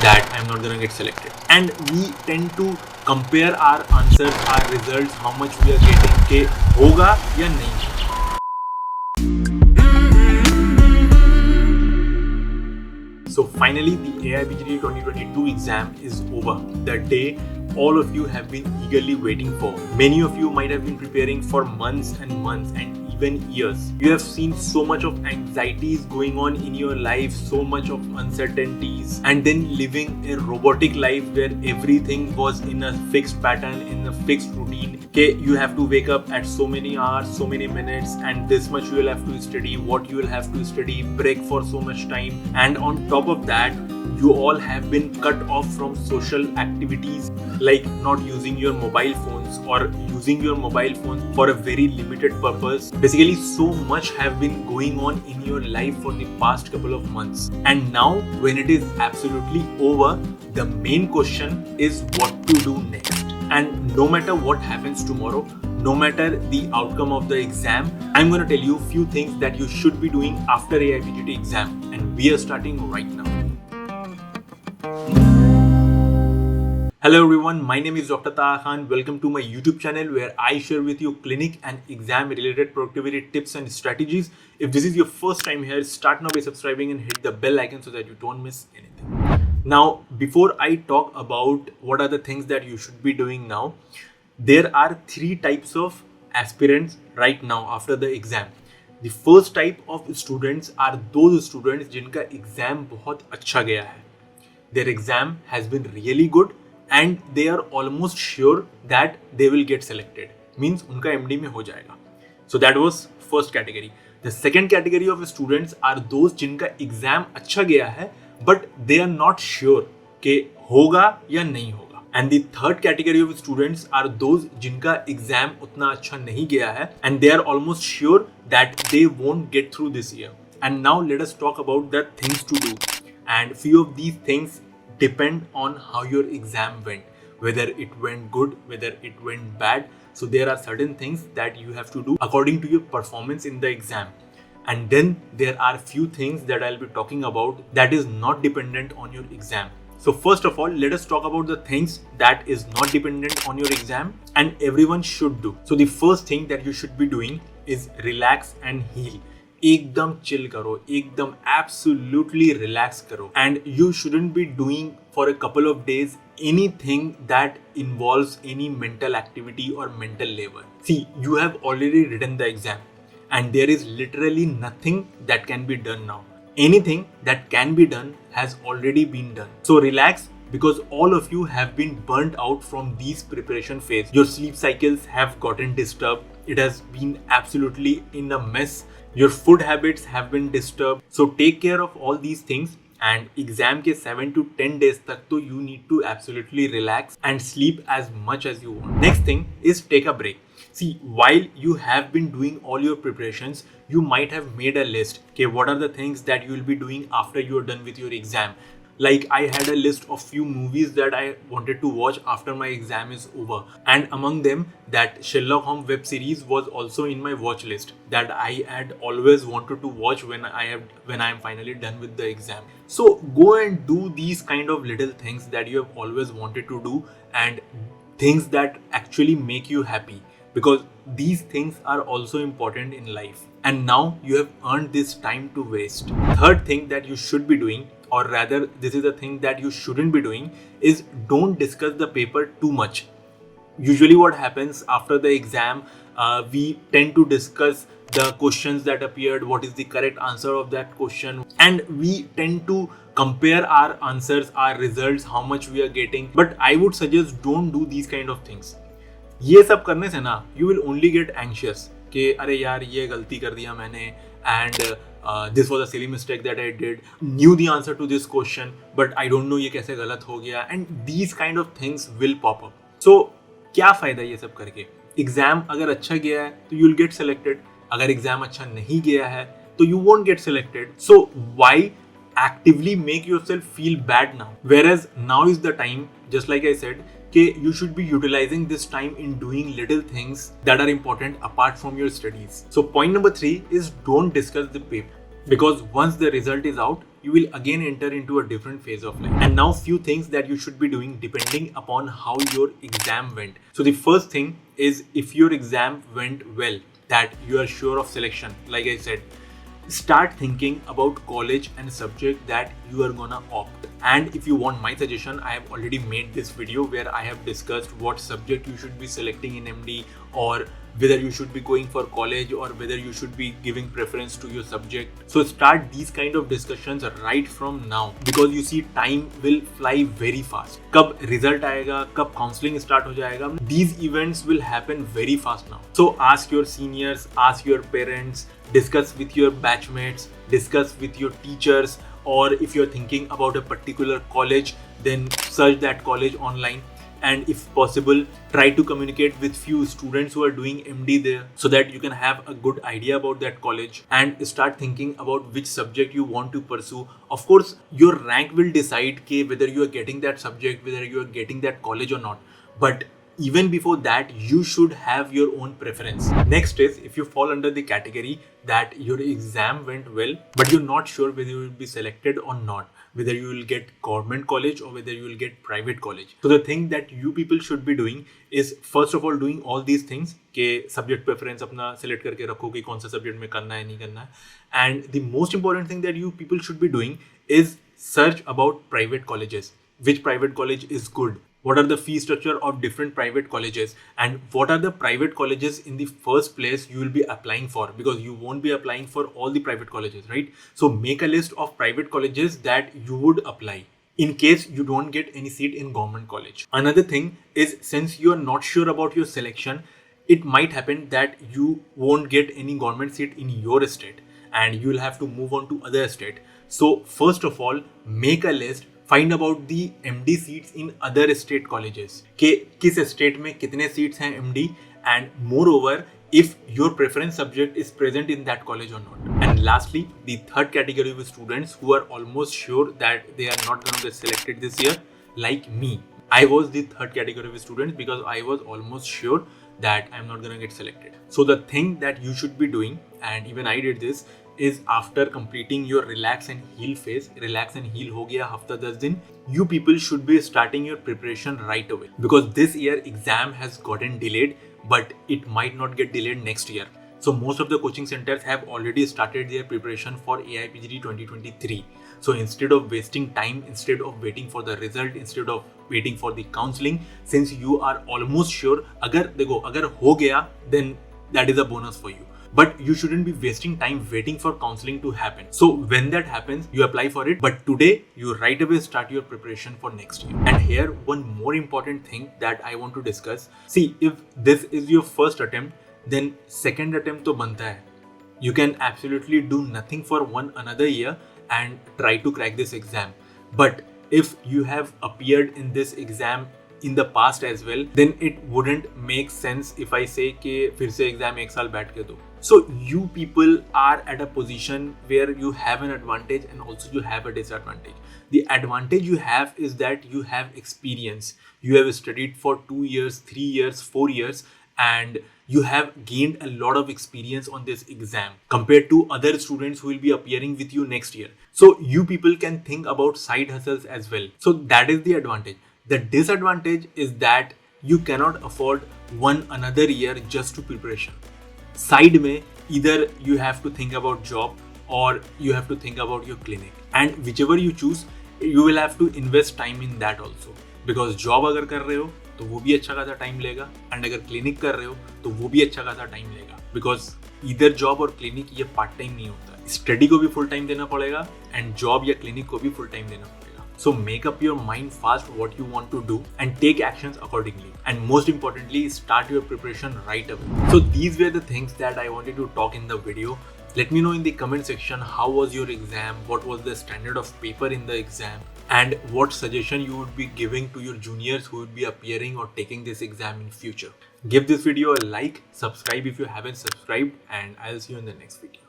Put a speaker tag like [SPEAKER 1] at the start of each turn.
[SPEAKER 1] that I'm not gonna get selected. And we tend to compare our answers, our results, how much we are getting, के होगा या नहीं. So finally, the AIBGD 2022 exam is over. The day all of you have been eagerly waiting for. Many of you might have been preparing for months and months and even years. You have seen so much of anxieties going on in your life, so much of uncertainties, and then living a robotic life where everything was in a fixed pattern, in a fixed routine. Okay, you have to wake up at so many hours, so many minutes, and this much you will have to study, what you will have to study, break for so much time, and on top of that, you all have been cut off from social activities like not using your mobile phones or using your mobile phone for a very limited purpose. Basically, so much have been going on in your life for the past couple of months. And now when it is absolutely over, the main question is what to do next. And no matter what happens tomorrow, no matter the outcome of the exam, I'm going to tell you a few things that you should be doing after AIBGT exam. And we are starting right now. Hello everyone, my name is Dr. Taha Khan. Welcome to my YouTube channel where I share with you clinic and exam related productivity tips and strategies. If this is your first time here, start now by subscribing and hit the bell icon so that you don't miss anything. Now, before I talk about what are the things that you should be doing now, there are three types of aspirants right now after the exam. The first type of students are those students जिनका exam बहुत अच्छा गया है. Their exam has been really good and they are almost sure that they will get selected. Means उनका MD में हो जाएगा. So that was first category. The second category of students are those जिनका exam अच्छा गया है but they are not sure कि होगा या नहीं होगा. And the third category of students are those जिनका exam उतना अच्छा नहीं गया है and they are almost sure that they won't get through this year. And now let us talk about the things to do. And few of these things depend on how your exam went, whether it went good, whether it went bad. So there are certain things that you have to do according to your performance in the exam. And then there are few things that I'll be talking about that is not dependent on your exam. So first of all, let us talk about the things that is not dependent on your exam and everyone should do. So the first thing that you should be doing is relax and heal. एकदम chill करो, एकदम absolutely relax करो, and you shouldn't be doing for a couple of days anything that involves any mental activity or mental labor. See, you have already written the exam and there is literally nothing that can be done now. Anything that can be done has already been done. So relax, because all of you have been burnt out from these preparation phase. Your sleep cycles have gotten disturbed. It has been absolutely in a mess. Your food habits have been disturbed. So take care of all these things, and exam के 7 to 10 days तक तो you need to absolutely relax and sleep as much as you want. Next thing is take a break. See, while you have been doing all your preparations, you might have made a list. Okay, what are the things that you will be doing after you are done with your exam? Like I had a list of few movies that I wanted to watch after my exam is over, and among them that Sherlock Holmes web series was also in my watch list that I had always wanted to watch when I am finally done with the exam. So go and do these kind of little things that you have always wanted to do and things that actually make you happy, because these things are also important in life. And now you have earned this time to waste. Third thing that you should be doing, or rather this is the thing that you shouldn't be doing, is don't discuss the paper too much. Usually what happens after the exam, we tend to discuss the questions that appeared, what is the correct answer of that question, and we tend to compare our answers, our results, how much we are getting. But I would suggest don't do these kind of things. ये सब करने से ना you will only get anxious कि अरे यार ये गलती कर दिया मैंने, and this was a silly mistake that I did, knew the answer to this question but I don't know ये कैसे गलत हो गया, and these kind of things will pop up. So क्या फ़ायदा ये सब करके? एग्ज़ाम अगर अच्छा गया है तो you will get selected, अगर एग्ज़ाम अच्छा नहीं गया है तो you won't get selected. So why actively make yourself feel bad now? Whereas now is the time, just like I said, you should be utilizing this time in doing little things that are important apart from your studies. So point number 3 is don't discuss the paper, because once the result is out, you will again enter into a different phase of life. And now few things that you should be doing depending upon how your exam went. So the first thing is, if your exam went well, that you are sure of selection, like I said, start thinking about college and subject that you are gonna opt. And if you want my suggestion, I have already made this video where I have discussed what subject you should be selecting in MD, or whether you should be going for college, or whether you should be giving preference to your subject. So start these kind of discussions right from now, because you see time will fly very fast. कब result आएगा, कब counseling start हो जाएगा, these events will happen very fast now. So ask your seniors, ask your parents, discuss with your batchmates, discuss with your teachers, or if you're thinking about a particular college, then search that college online. And if possible, try to communicate with few students who are doing MD there, so that you can have a good idea about that college and start thinking about which subject you want to pursue. Of course, your rank will decide whether you are getting that subject, whether you are getting that college or not. But even before that, you should have your own preference. Next is, if you fall under the category that your exam went well, but you're not sure whether you will be selected or not, whether you will get government college or whether you will get private college. So the thing that you people should be doing is, first of all, doing all these things के subject preference अपना select करके रखो कि कौन सा subject में करना है नहीं करना है. And the most important thing that you people should be doing is search about private colleges. Which private college is good? What are the fee structure of different private colleges, and what are the private colleges in the first place you will be applying for, because you won't be applying for all the private colleges, right? So make a list of private colleges that you would apply in case you don't get any seat in government college. Another thing is, since you are not sure about your selection, it might happen that you won't get any government seat in your state and you will have to move on to other state. So first of all, make a list. Find about the MD seats in other state colleges. कि किस state में कितने seats हैं MD, and moreover, if your preference subject is present in that college or not. And lastly, the third category of students who are almost sure that they are not going to get selected this year, like me. I was the third category of students because I was almost sure that I'm not going to get selected. So the thing that you should be doing, and even I did this, is after completing your relax and heal phase, relax and heal हो गया हफ्ता 10 दिन, you people should be starting your preparation right away, because this year exam has gotten delayed, but it might not get delayed next year. So most of the coaching centers have already started their preparation for AIPGD 2023. So instead of wasting time, instead of waiting for the result, instead of waiting for the counseling, since you are almost sure, अगर हो गया, then that is a bonus for you. But you shouldn't be wasting time waiting for counseling to happen. So when that happens, you apply for it. But today, you right away start your preparation for next year. And here, one more important thing that I want to discuss. See, if this is your first attempt, then second attempt to banta hai. You can absolutely do nothing for one another year and try to crack this exam. But if you have appeared in this exam in the past as well, then it wouldn't make sense if I say कि फिर से exam एक साल बैठ के दो. So you people are at a position where you have an advantage and also you have a disadvantage. The advantage you have is that you have experience. You have studied for 2 years, 3 years, 4 years, and you have gained a lot of experience on this exam compared to other students who will be appearing with you next year. So you people can think about side hustles as well. So that is the advantage. The disadvantage is that you cannot afford one another year just to preparation. Side में either you have to think about job or you have to think about your clinic, and whichever you choose, you will have to invest time in that also, because job अगर कर रहे हो तो वो भी अच्छा खासा टाइम लेगा, and अगर clinic कर रहे हो तो वो भी अच्छा खासा टाइम लेगा, because either job और clinic ये पार्ट टाइम नहीं होता है. स्टडी को भी फुल टाइम देना पड़ेगा and job या clinic को भी फुल टाइम देना पड़ेगा. So make up your mind fast what you want to do and take actions accordingly. And most importantly, start your preparation right away. So these were the things that I wanted to talk in the video. Let me know in the comment section how was your exam, what was the standard of paper in the exam, and what suggestion you would be giving to your juniors who would be appearing or taking this exam in future. Give this video a like, subscribe if you haven't subscribed, and I'll see you in the next video.